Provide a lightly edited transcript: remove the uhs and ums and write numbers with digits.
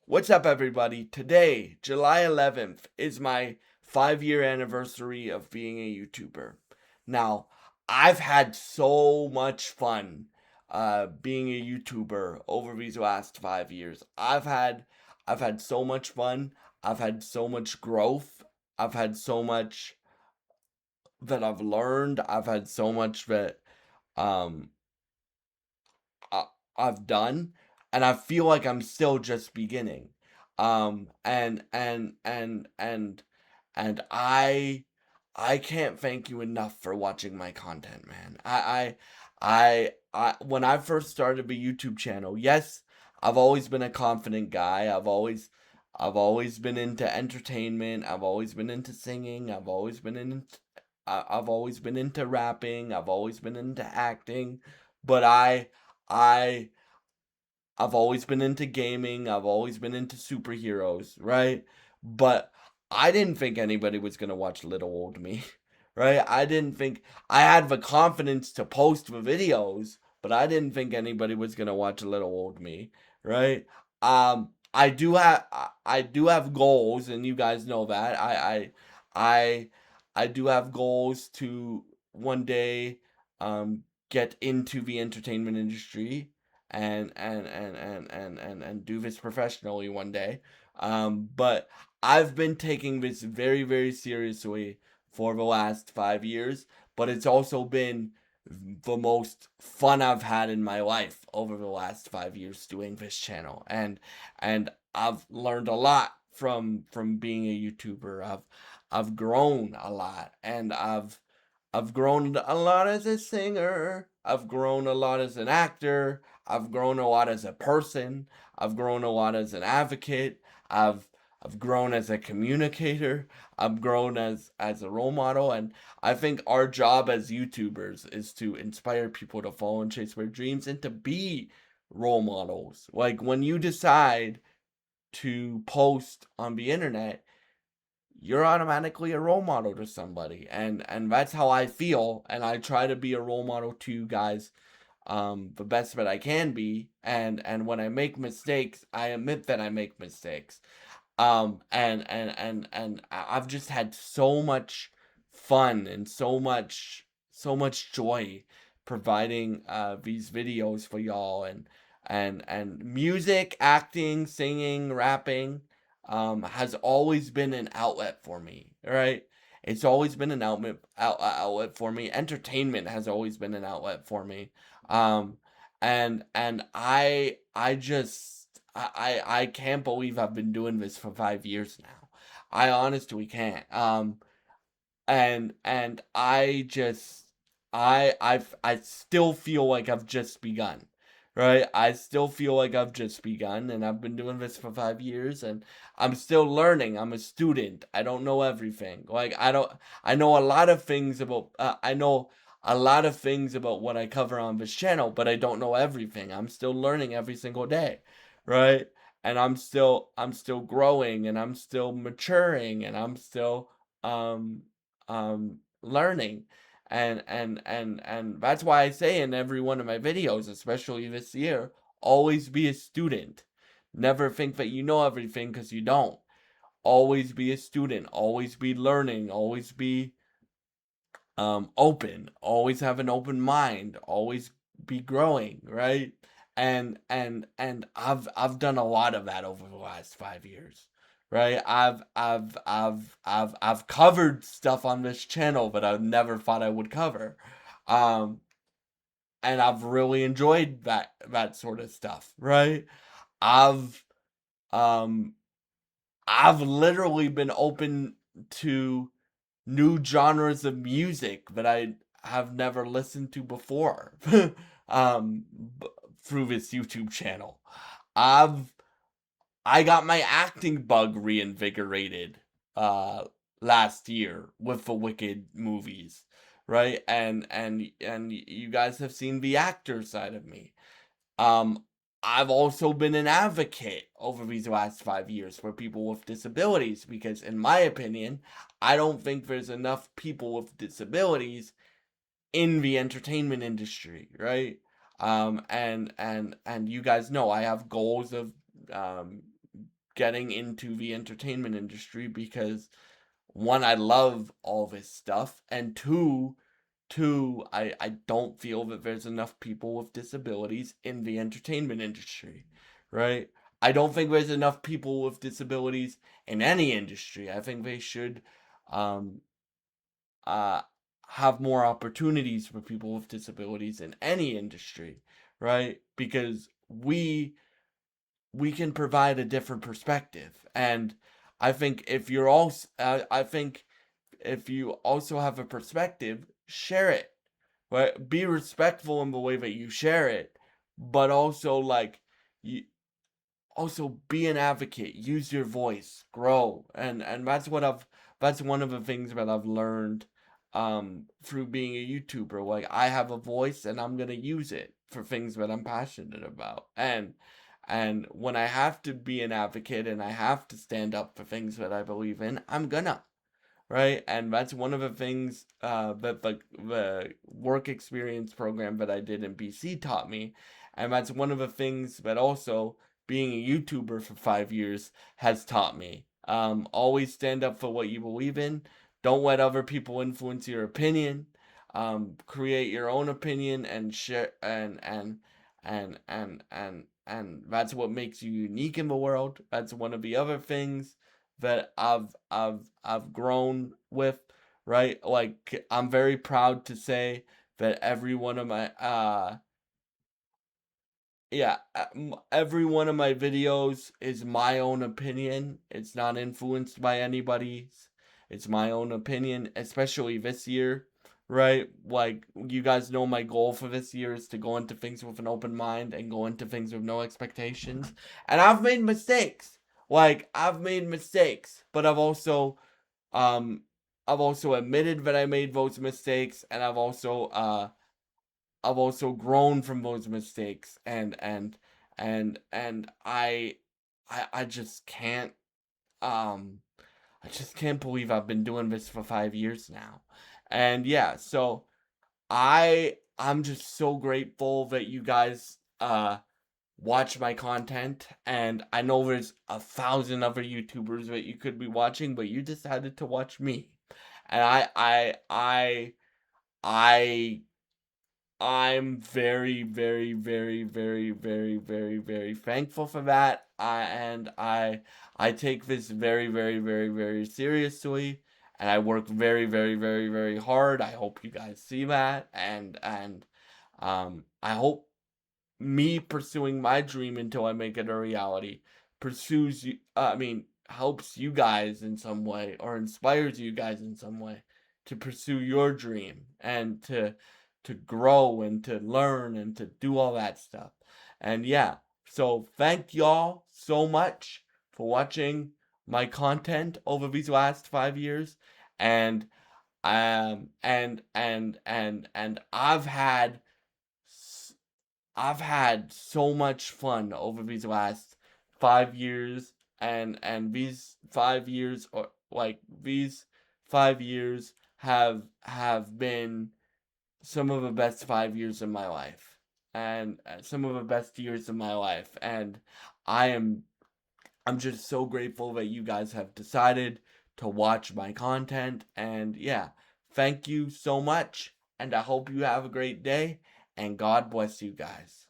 What's up, everybody? Today, July 11th, is my 5-year anniversary of being a YouTuber. Now, I've had so much fun being a YouTuber over these last 5 years. I've had so much fun. I've had so much growth. I've had so much that I've learned. I've had so much that um I, I've done, and I feel like I'm still just beginning. And I can't thank you enough for watching my content, man. When I first started the YouTube channel, yes, I've always been a confident guy. I've always been into entertainment. I've always been into singing. I've always been into rapping. I've always been into acting. But I I've always been into gaming. I've always been into superheroes, right? But I didn't think anybody was going to watch little old me, right? I didn't think I had the confidence to post the videos, but I didn't think anybody was going to watch little old me, right? I do have goals, and you guys know that. I I do have goals to one day get into the entertainment industry and do this professionally one day. But I've been taking this very, very seriously for the last 5 years, but it's also been the most fun I've had in my life over the last 5 years doing this channel. And I've learned a lot from being a YouTuber. I've grown a lot, and I've grown a lot as a singer. I've grown a lot as an actor. I've grown a lot as a person. I've grown a lot as an advocate. I've I've grown as a communicator. I've grown as a role model, and I think our job as YouTubers is to inspire people to follow and chase their dreams and to be role models. Like when you decide to post on the internet, you're automatically a role model to somebody, and that's how I feel, and I try to be a role model to you guys the best that I can be, and when I make mistakes, I admit that I make mistakes. And I've just had so much fun and so much joy providing these videos for y'all, and music, acting, singing, rapping has always been an outlet for me, right? It's always been an outlet for me. Entertainment has always been an outlet for me. Um and I just I can't believe I've been doing this for 5 years now. I honestly can't. And I just I still feel like I've just begun. Right? I still feel like I've just begun, and I've been doing this for 5 years, and I'm still learning. I'm a student. I don't know everything. Like I know a lot of things about I know a lot of things about what I cover on this channel, but I don't know everything. I'm still learning every single day, right? And I'm still growing, and I'm still maturing, and I'm still um learning. And that's why I say in every one of my videos, especially this year, always be a student. Never think that you know everything, because you don't. Always be a student, always be learning, always be open, always have an open mind, always be growing, right? And I've done a lot of that over the last 5 years, right? I've covered stuff on this channel that I never thought I would cover. Um and I've really enjoyed that sort of stuff, right? I've um I've literally been open to new genres of music that I have never listened to before um through this YouTube channel. I've I got my acting bug reinvigorated uh last year with the Wicked movies, right? And you guys have seen the actor side of me. Um, I've also been an advocate over these last 5 years for people with disabilities, because, in my opinion, I don't think there's enough people with disabilities in the entertainment industry, right? And you guys know I have goals of um getting into the entertainment industry because one, I love all this stuff, and two, I don't feel that there's enough people with disabilities in the entertainment industry, right? I don't think there's enough people with disabilities in any industry. I think they should um, uh, have more opportunities for people with disabilities in any industry, right? Because we can provide a different perspective, and I think if you're also, I think if you also have a perspective, share it. Right? Be respectful in the way that you share it, but also like you also be an advocate, use your voice, grow. And that's one of the things that I've learned through being a YouTuber. Like I have a voice and I'm going to use it for things that I'm passionate about. And when I have to be an advocate and I have to stand up for things that I believe in, I'm gonna, right? And that's one of the things that the work experience program that I did in BC taught me. And that's one of the things that also being a YouTuber for 5 years has taught me. Always stand up for what you believe in. Don't let other people influence your opinion. Create your own opinion and share and that's what makes you unique in the world. That's one of the other things that I've grown with, right? Like I'm very proud to say that every one of my every one of my videos is my own opinion. It's not influenced by anybody's. It's my own opinion, especially this year, right? Like you guys know my goal for this year is to go into things with an open mind and go into things with no expectations. And I've made mistakes. Like I've made mistakes, but um I've also admitted that I made those mistakes, and I've also grown from those mistakes, and I just can't um I just can't believe I've been doing this for 5 years now. And yeah, so I'm just so grateful that you guys watch my content, and I know there's 1,000 other YouTubers that you could be watching, but you decided to watch me. And I I'm very, very, very, very, very, very, very thankful for that. I take this very, very, very, very seriously, and I work very, very, very, very hard. I hope you guys see that, and I hope me pursuing my dream until I make it a reality pursues you. I mean, helps you guys in some way or inspires you guys in some way to pursue your dream and to grow and to learn and to do all that stuff. And yeah, so thank y'all so much for watching my content over these last 5 years. And and I've had so much fun over these last 5 years, and these 5 years have been some of the best 5 years of my life, and some of the best years of my life, and I am I'm just so grateful that you guys have decided to watch my content. And yeah, thank you so much, and I hope you have a great day, and God bless you guys.